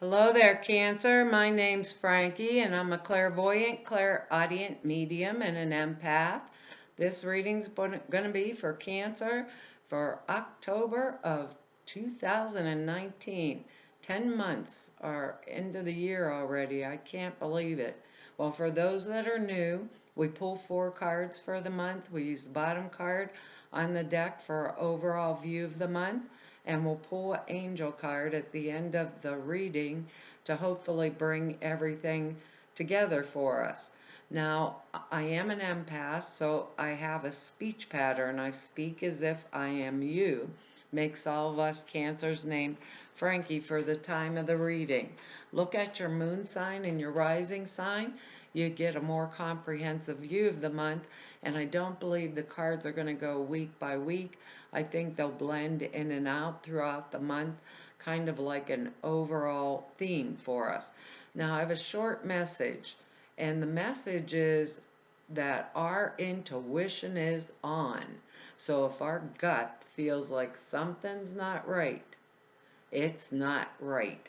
Hello there, Cancer. My name's Frankie, and I'm a clairvoyant, clairaudient medium, and an empath. This reading's going to be for Cancer for October of 2019. 10 months are into the year already. I can't believe it. Well, for those that are new, we pull 4 cards for the month. We use the bottom card on the deck for our overall view of the month, and we'll pull an angel card at the end of the reading to hopefully bring everything together for us. Now, I am an empath, so I have a speech pattern. I speak as if I am you. Makes all of us Cancers named Frankie for the time of the reading. Look at your moon sign and your rising sign. You get a more comprehensive view of the month, and I don't believe the cards are going to go week by week. I think they'll blend in and out throughout the month, kind of like an overall theme for us. Now, I have a short message, and the message is that our intuition is on. So if our gut feels like something's not right, it's not right.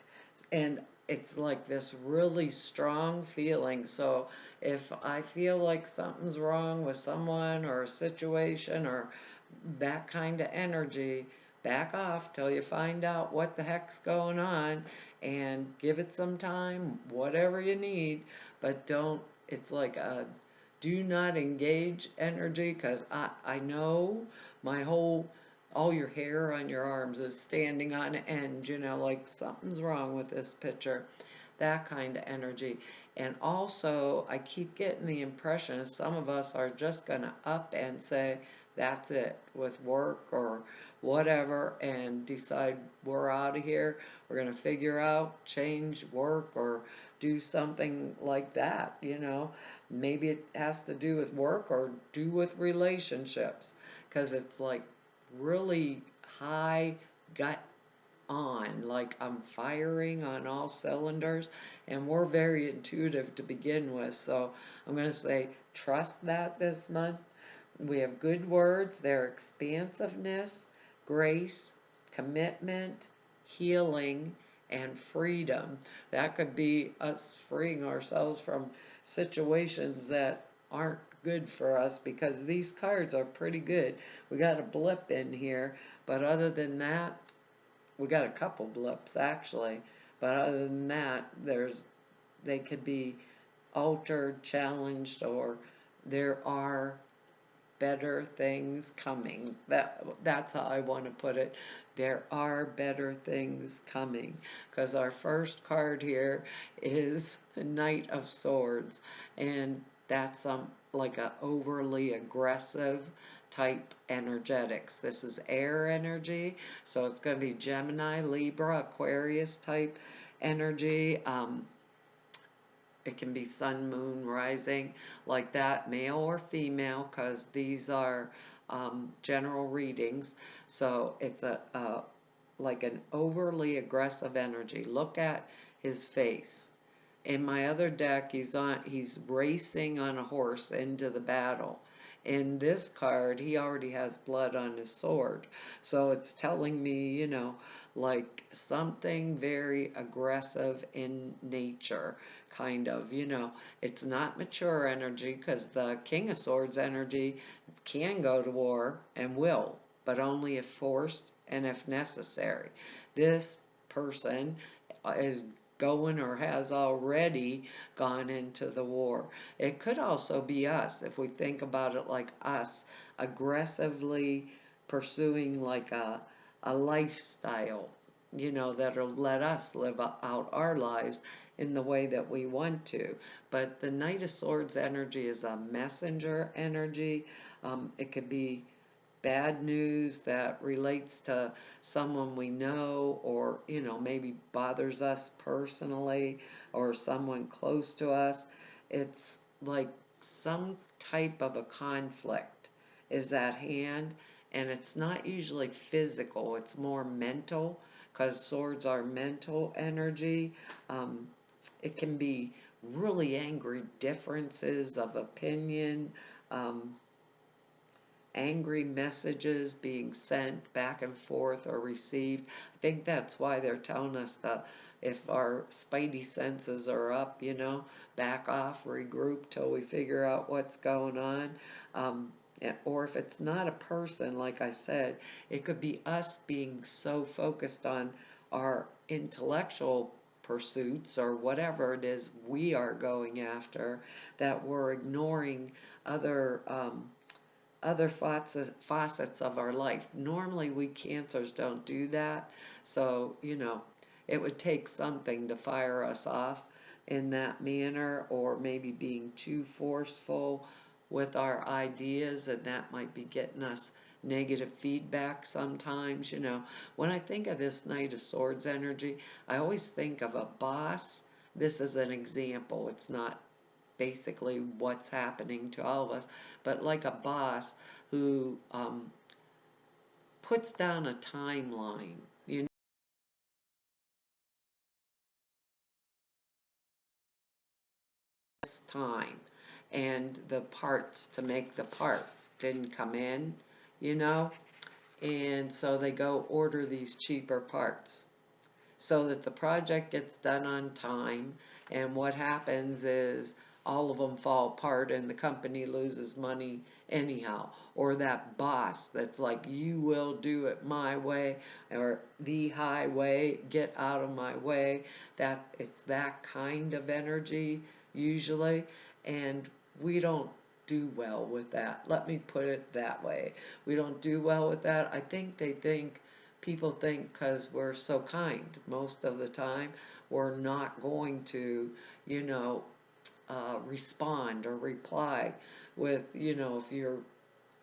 And it's like this really strong feeling. So if I feel like something's wrong with someone or a situation or that kind of energy, back off till you find out what the heck's going on and give it some time, whatever you need, but don't, it's like a do not engage energy, because I know my whole, all your hair on your arms is standing on end, like something's wrong with this picture, that kind of energy. And also, I keep getting the impression some of us are just going to up and say, that's it, with work or whatever, and decide we're out of here. We're going to figure out, change work, or do something like that. Maybe it has to do with work or do with relationships, because it's like really high gut on, like I'm firing on all cylinders, and we're very intuitive to begin with. So I'm going to say, trust that this month. We have good words, they're expansiveness, grace, commitment, healing, and freedom. That could be us freeing ourselves from situations that aren't good for us, because these cards are pretty good. We got a blip in here, but other than that, we got a couple blips actually, but other than that, they could be altered, challenged, or there are better things coming. That's how I want to put it. There are better things coming, because our first card here is the Knight of Swords, and that's like a overly aggressive type energetics. This is air energy, so it's going to be Gemini, Libra, Aquarius type energy. It can be sun, moon, rising, like that, male or female, because these are general readings. So it's a like an overly aggressive energy. Look at his face. In my other deck, he's racing on a horse into the battle. In this card, he already has blood on his sword. So it's telling me, like something very aggressive in nature, kind of. It's not mature energy, because the King of Swords energy can go to war and will, but only if forced and if necessary. This person is going or has already gone into the war. It could also be us, if we think about it like us, aggressively pursuing like a lifestyle, that'll let us live out our lives in the way that we want to. But the Knight of Swords energy is a messenger energy. It could be bad news that relates to someone we know, or maybe bothers us personally, or someone close to us. It's like some type of a conflict is at hand, and it's not usually physical, it's more mental, because swords are mental energy. um, it can be really angry differences of opinion. um, angry messages being sent back and forth or received. I think that's why they're telling us that if our spidey senses are up, back off, regroup till we figure out what's going on. Or if it's not a person, like I said, it could be us being so focused on our intellectual pursuits or whatever it is we are going after that we're ignoring other other facets of our life. Normally, we cancers don't do that. So, it would take something to fire us off in that manner, or maybe being too forceful with our ideas, and that might be getting us negative feedback sometimes. When I think of this Knight of Swords energy, I always think of a boss. This is an example. It's not basically what's happening to all of us, but like a boss who puts down a timeline, this time, and the parts to make the part didn't come in, you know, and so they go order these cheaper parts so that the project gets done on time. And what happens is all of them fall apart and the company loses money anyhow. Or that boss that's like, you will do it my way or the highway, get out of my way. That it's that kind of energy usually. And we don't do well with that. Let me put it that way. We don't do well with that. I think people think because we're so kind most of the time, we're not going to, you know, respond or reply with, if you're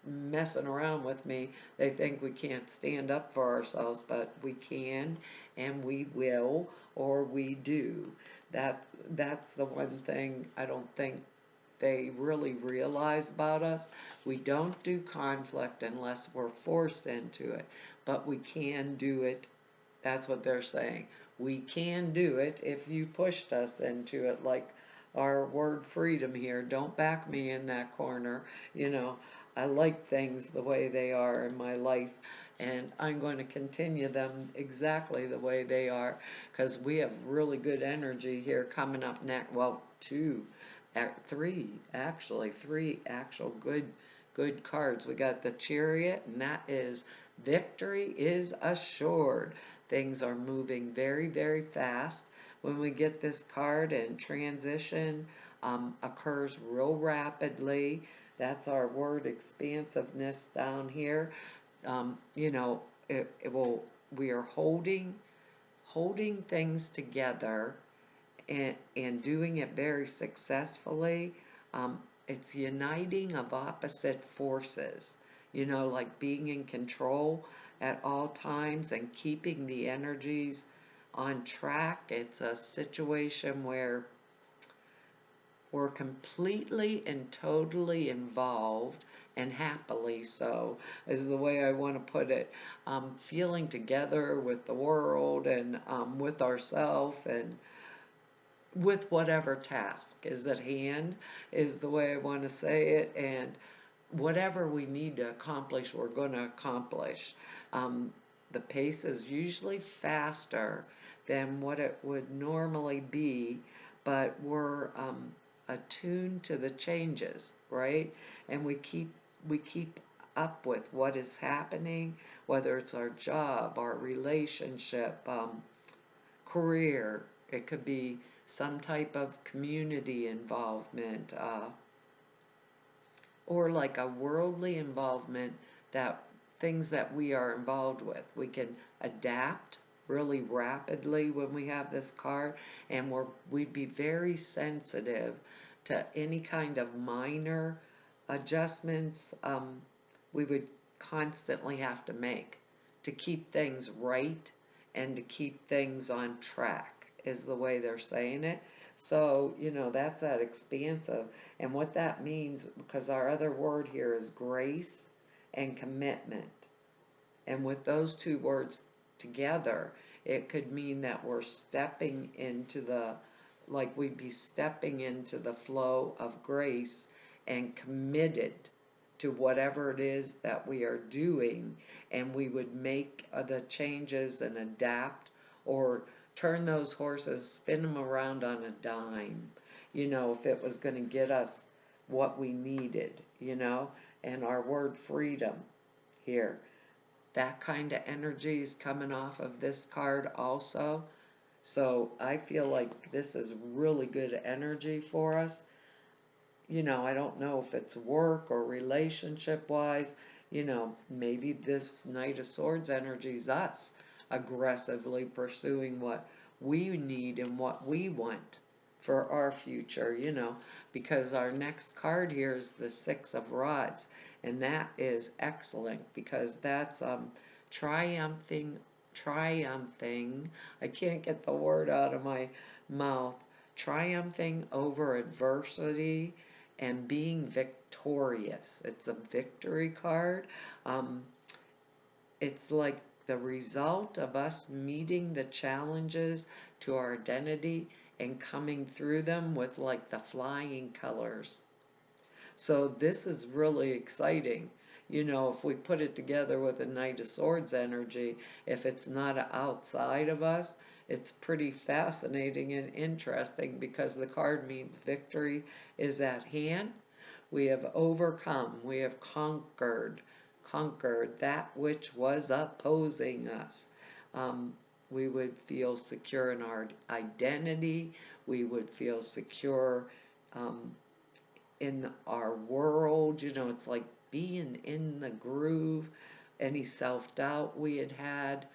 messing around with me, they think we can't stand up for ourselves, but we can and we will, or we do. That's the one thing I don't think they really realize about us. We don't do conflict unless we're forced into it, but we can do it. That's what they're saying. We can do it if you pushed us into it, like our word freedom here. Don't back me in that corner. You know, I like things the way they are in my life, and I'm going to continue them exactly the way they are because we have really good energy here coming up next. Well, three actual good cards. We got the Chariot, and that is victory is assured. Things are moving very, very fast when we get this card, and transition occurs real rapidly. That's our word expansiveness down here. You know, it will, we are holding things together and doing it very successfully. It's uniting of opposite forces, like being in control at all times and keeping the energies on track. It's a situation where we're completely and totally involved, and happily so is the way I want to put it. Feeling together with the world and with ourselves and with whatever task is at hand is the way I want to say it. And whatever we need to accomplish, we're going to accomplish. The pace is usually faster than what it would normally be, but we're attuned to the changes, right? And we keep up with what is happening, whether it's our job, our relationship, career. It could be some type of community involvement, or like a worldly involvement, that things that we are involved with. We can adapt really rapidly when we have this card, and we'd be very sensitive to any kind of minor adjustments we would constantly have to make to keep things right and to keep things on track is the way they're saying it. So, that's that expansive. And what that means, because our other word here is grace and commitment. And with those two words together, it could mean that we're stepping into like we'd be stepping into the flow of grace and committed to whatever it is that we are doing, and we would make the changes and adapt, or turn those horses, spin them around on a dime, if it was going to get us what we needed, and our word freedom here. That kind of energy is coming off of this card also. So I feel like this is really good energy for us. I don't know if it's work or relationship wise. Maybe this Knight of Swords energy is us aggressively pursuing what we need and what we want for our future, because our next card here is the Six of Rods, and that is excellent because that's triumphing triumphing. I can't get the word out of my mouth. Triumphing over adversity and being victorious. It's a victory card. Um, it's like the result of us meeting the challenges to our identity and coming through them with like the flying colors. So this is really exciting. If we put it together with a Knight of Swords energy, if it's not outside of us, it's pretty fascinating and interesting because the card means victory is at hand. We have overcome, we have conquered that which was opposing us. Um, we would feel secure in our identity. We would feel secure um, in our world. It's like being in the groove. Any self-doubt we had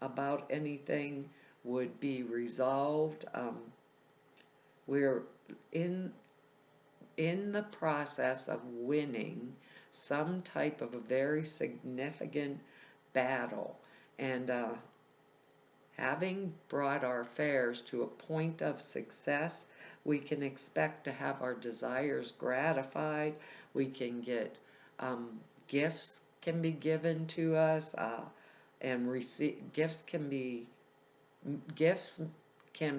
about anything would be resolved. We're in in the process of winning some type of a very significant battle, and having brought our affairs to a point of success, we can expect to have our desires gratified. We can get gifts can be given to us, and gifts can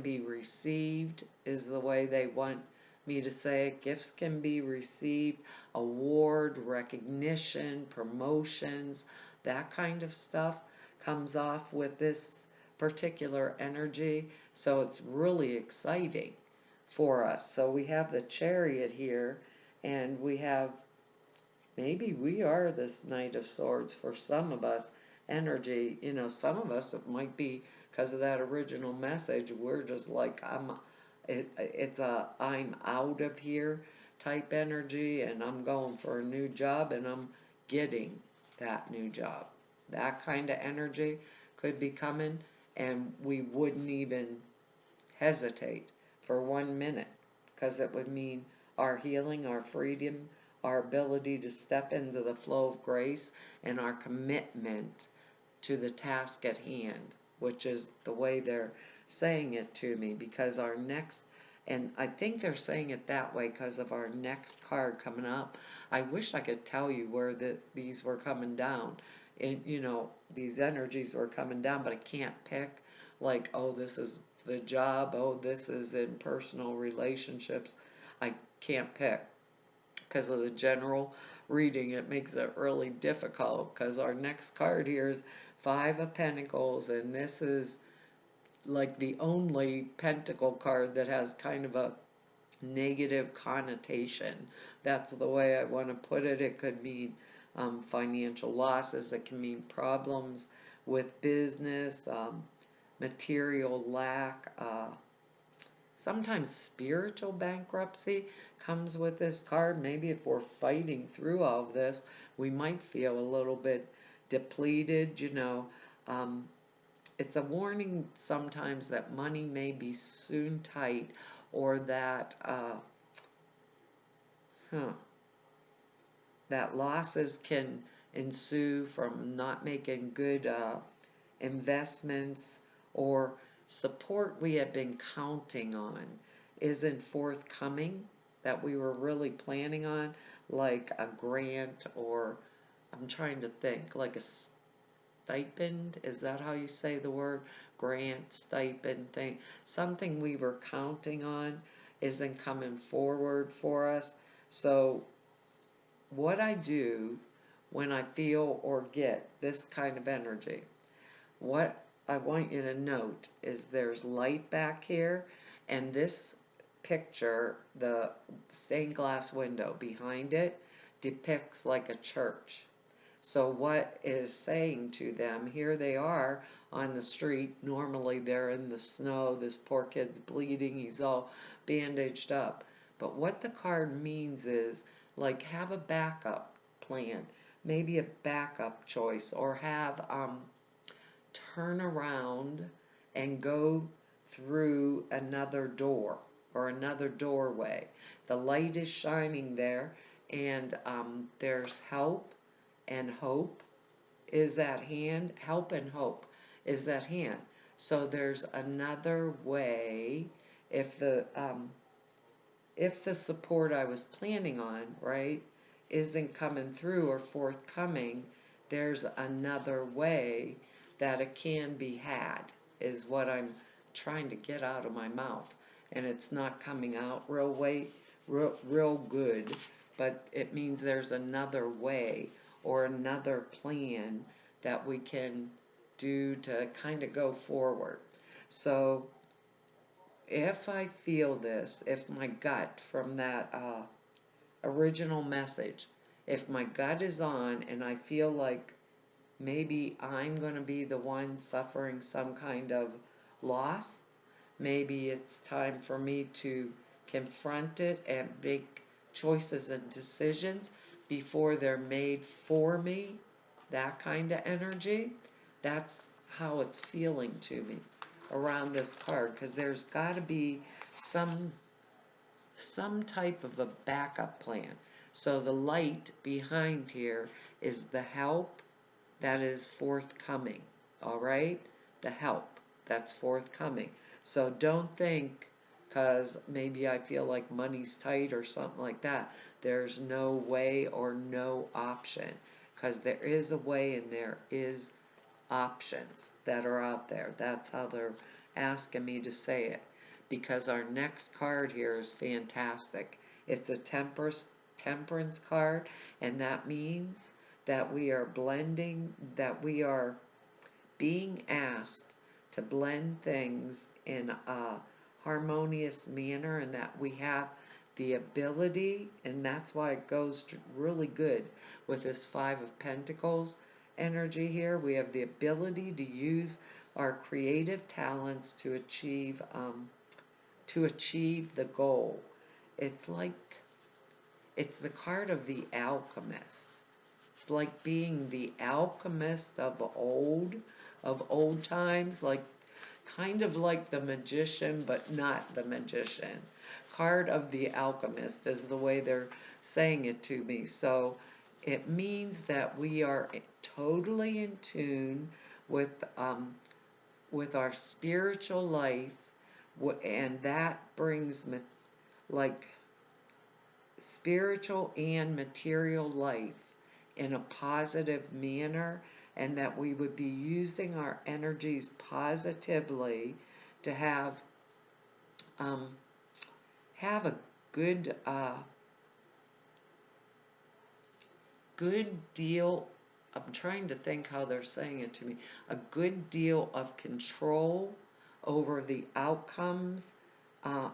be received is the way they want me to say it. Gifts can be received, award, recognition, promotions, that kind of stuff comes off with this particular energy. So it's really exciting for us. So we have the Chariot here, and we have, maybe we are this Knight of Swords for some of us energy. Some of us, it might be because of that original message, we're just like, it's a I'm out of here type energy, and I'm going for a new job, and I'm getting that new job. That kind of energy could be coming, and we wouldn't even hesitate for 1 minute, because it would mean our healing, our freedom, our ability to step into the flow of grace, and our commitment to the task at hand, which is the way they're saying it to me, because our next, and I think they're saying it that way because of our next card coming up. I wish I could tell you where these were coming down, and these energies were coming down, but I can't pick, like, oh, this is the job, oh, this is in personal relationships. I can't pick because of the general reading. It makes it really difficult because our next card here is Five of Pentacles, and this is like the only pentacle card that has kind of a negative connotation. That's the way I want to put it. It could mean financial losses, it can mean problems with business, material lack, sometimes spiritual bankruptcy comes with this card. Maybe if we're fighting through all of this, we might feel a little bit depleted. Um, it's a warning sometimes that money may be soon tight, or huh, that losses can ensue from not making good investments, or support we have been counting on isn't forthcoming that we were really planning on, like a grant, or I'm trying to think, like a stipend. Is that how you say the word? Grant, stipend thing. Something we were counting on isn't coming forward for us. So what I do when I feel or get this kind of energy. What I want you to note is there's light back here, and this picture, the stained glass window behind it, depicts like a church. So what is saying to them, here they are on the street, normally they're in the snow, this poor kid's bleeding, he's all bandaged up. But what the card means is, like, have a backup plan, maybe a backup choice, or have turn around and go through another door or another doorway. The light is shining there, and there's help and hope is at hand. Help and hope is at hand. So there's another way. If the support I was planning on, right, isn't coming through or forthcoming, there's another way that it can be had, is what I'm trying to get out of my mouth. And it's not coming out real good, but it means there's another way or another plan that we can do to kind of go forward. So if I feel this, if my gut from that original message, if my gut is on and I feel like maybe I'm going to be the one suffering some kind of loss, maybe it's time for me to confront it and make choices and decisions before they're made for me, that kind of energy. That's how it's feeling to me around this card, because there's got to be some type of a backup plan. So the light behind here is the help that is forthcoming, all right? The help that's forthcoming. So don't think because maybe I feel like money's tight or something like that, there's no way or no option, because there is a way and there is options that are out there. That's how they're asking me to say it, because our next card here is fantastic. It's a temperance card, and that means that we are blending, that we are being asked to blend things in a harmonious manner, and that we have the ability, and that's why it goes really good with this Five of Pentacles energy here. We have the ability to use our creative talents to achieve the goal. It's like, it's the card of the alchemist. It's like being the alchemist of old times, like kind of like the magician, but not the magician. Card of the alchemist is the way they're saying it to me. So it means that we are totally in tune with our spiritual life, and that brings like spiritual and material life in a positive manner, and that we would be using our energies positively to um, have a good good deal. I'm trying to think how they're saying it to me. A good deal of control over the outcomes, uh,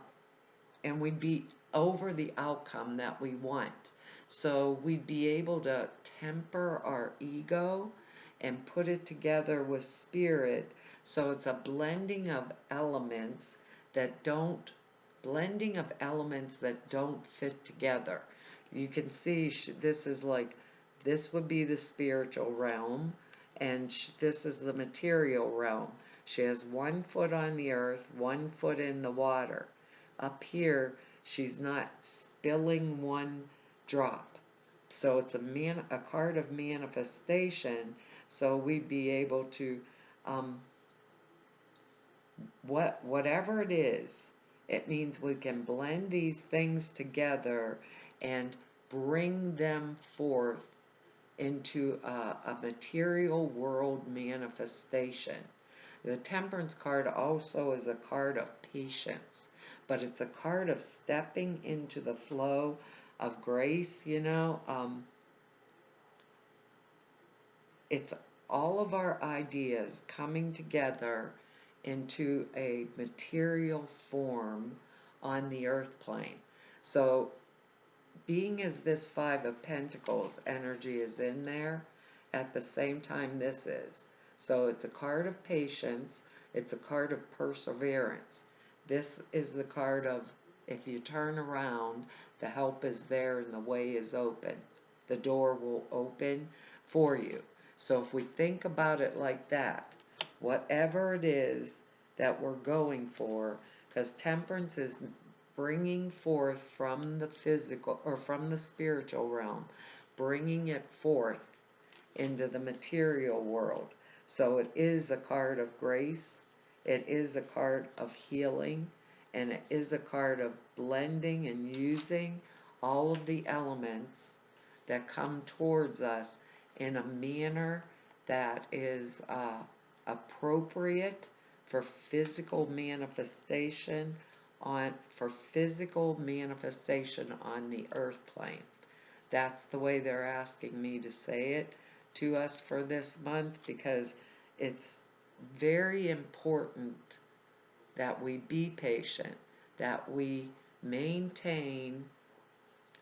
and we'd be over the outcome that we want. So we'd be able to temper our ego and put it together with spirit. So it's a blending of elements that don't fit together. You can see this is like, this would be the spiritual realm, and this is the material realm. She has 1 foot on the earth, 1 foot in the water. Up here, she's not spilling one drop. So it's a card of manifestation. So we'd be able to, um, whatever it is, it means we can blend these things together and bring them forth into a material world manifestation. The Temperance card also is a card of patience, but it's a card of stepping into the flow of grace, it's all of our ideas coming together into a material form on the earth plane. So, being as this Five of Pentacles energy is in there, at the same time this is. So it's a card of patience, it's a card of perseverance. This is the card of, if you turn around, the help is there and the way is open. The door will open for you. So if we think about it like that, whatever it is that we're going for, because temperance is bringing forth from the physical or from the spiritual realm, bringing it forth into the material world. So it is a card of grace, it is a card of healing, and it is a card of blending and using all of the elements that come towards us in a manner that is appropriate for physical manifestation on the earth plane. That's the way they're asking me to say it to us for this month, because it's very important that we be patient, that we maintain,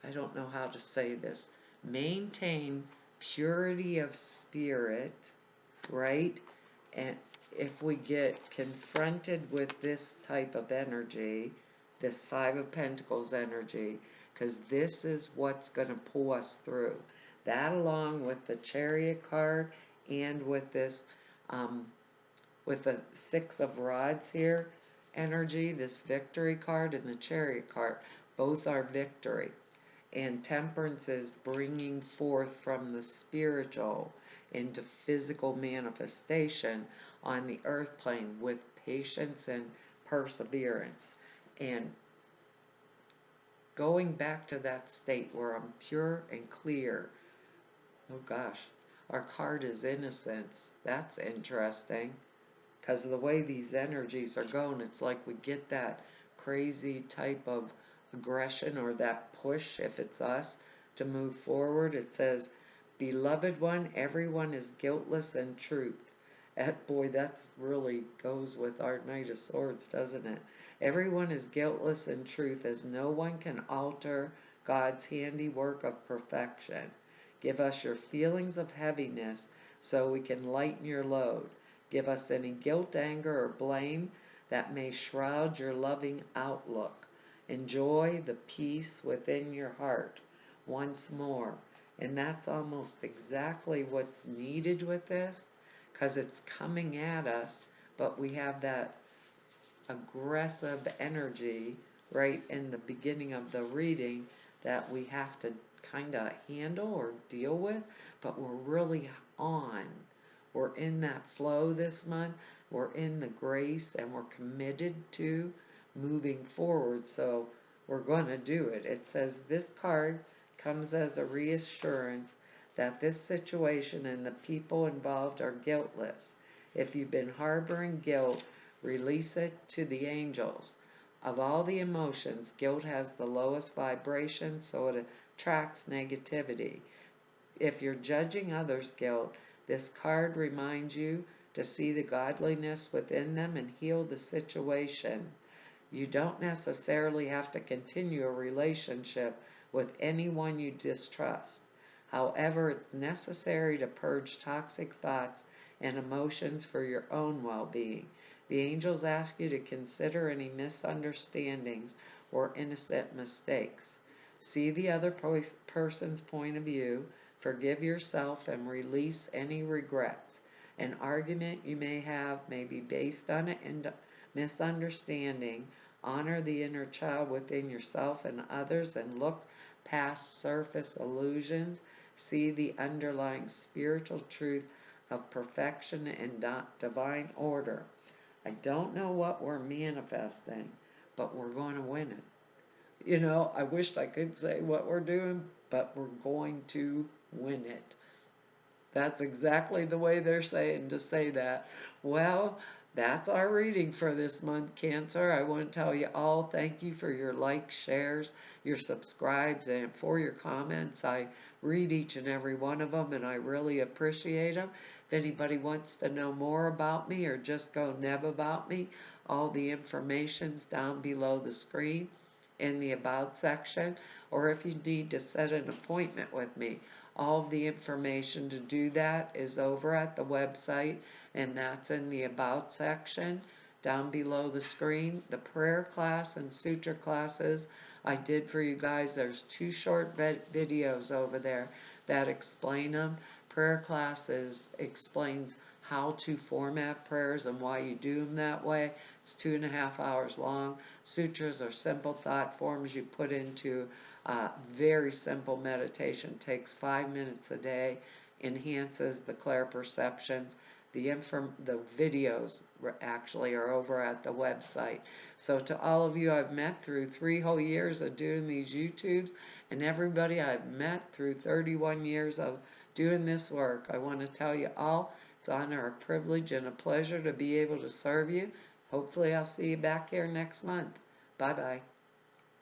I don't know how to say this, maintain purity of spirit, right? And if we get confronted with this type of energy, this Five of Pentacles energy, because this is what's going to pull us through. That, along with the Chariot card and with this, with the Six of Rods here energy, this Victory card and the Chariot card, both are victory. And Temperance is bringing forth from the spiritual into physical manifestation on the earth plane with patience and perseverance. And going back to that state where I'm pure and clear. Oh gosh, our card is innocence. That's interesting. Because of the way these energies are going, it's like we get that crazy type of aggression or that push, if it's us, to move forward. It says, Beloved one, everyone is guiltless in truth. Boy, that really goes with our Knight of Swords, doesn't it? Everyone is guiltless in truth, as no one can alter God's handiwork of perfection. Give us your feelings of heaviness so we can lighten your load. Give us any guilt, anger, or blame that may shroud your loving outlook. Enjoy the peace within your heart once more. And that's almost exactly what's needed with this, because it's coming at us, but we have that aggressive energy right in the beginning of the reading that we have to kind of handle or deal with, but we're really on. We're in that flow this month. We're in the grace and we're committed to moving forward. So we're going to do it. It says this card comes as a reassurance that this situation and the people involved are guiltless. If you've been harboring guilt, release it to the angels. Of all the emotions, guilt has the lowest vibration, so it attracts negativity. If you're judging others' guilt, this card reminds you to see the godliness within them and heal the situation. You don't necessarily have to continue a relationship with anyone you distrust. However, it's necessary to purge toxic thoughts and emotions for your own well-being. The angels ask you to consider any misunderstandings or innocent mistakes. See the other person's point of view, forgive yourself, and release any regrets. An argument you may have may be based on a misunderstanding. Honor the inner child within yourself and others and look past surface illusions. See the underlying spiritual truth of perfection and divine order. I don't know what we're manifesting, but we're going to win it. I wished I could say what we're doing, but we're going to win it. That's exactly the way they're saying to say that. Well, that's our reading for this month, Cancer. I want to tell you all thank you for your likes, shares, your subscribes, and for your comments. I read each and every one of them, and I really appreciate them. If anybody wants to know more about me or just go neb about me, all the information's down below the screen in the About section, or if you need to set an appointment with me, all of the information to do that is over at the website, and that's in the About section down below the screen. The prayer class and suture classes I did for you guys, there's 2 short videos over there that explain them. Prayer classes explains how to format prayers and why you do them that way. It's 2.5 hours long. Sutras are simple thought forms you put into very simple meditation. Takes 5 minutes a day, enhances the clear perceptions. The videos actually are over at the website. So to all of you I've met through 3 whole years of doing these YouTubes, and everybody I've met through 31 years of doing this work, I want to tell you all, it's an honor, a privilege, and a pleasure to be able to serve you. Hopefully I'll see you back here next month. Bye-bye.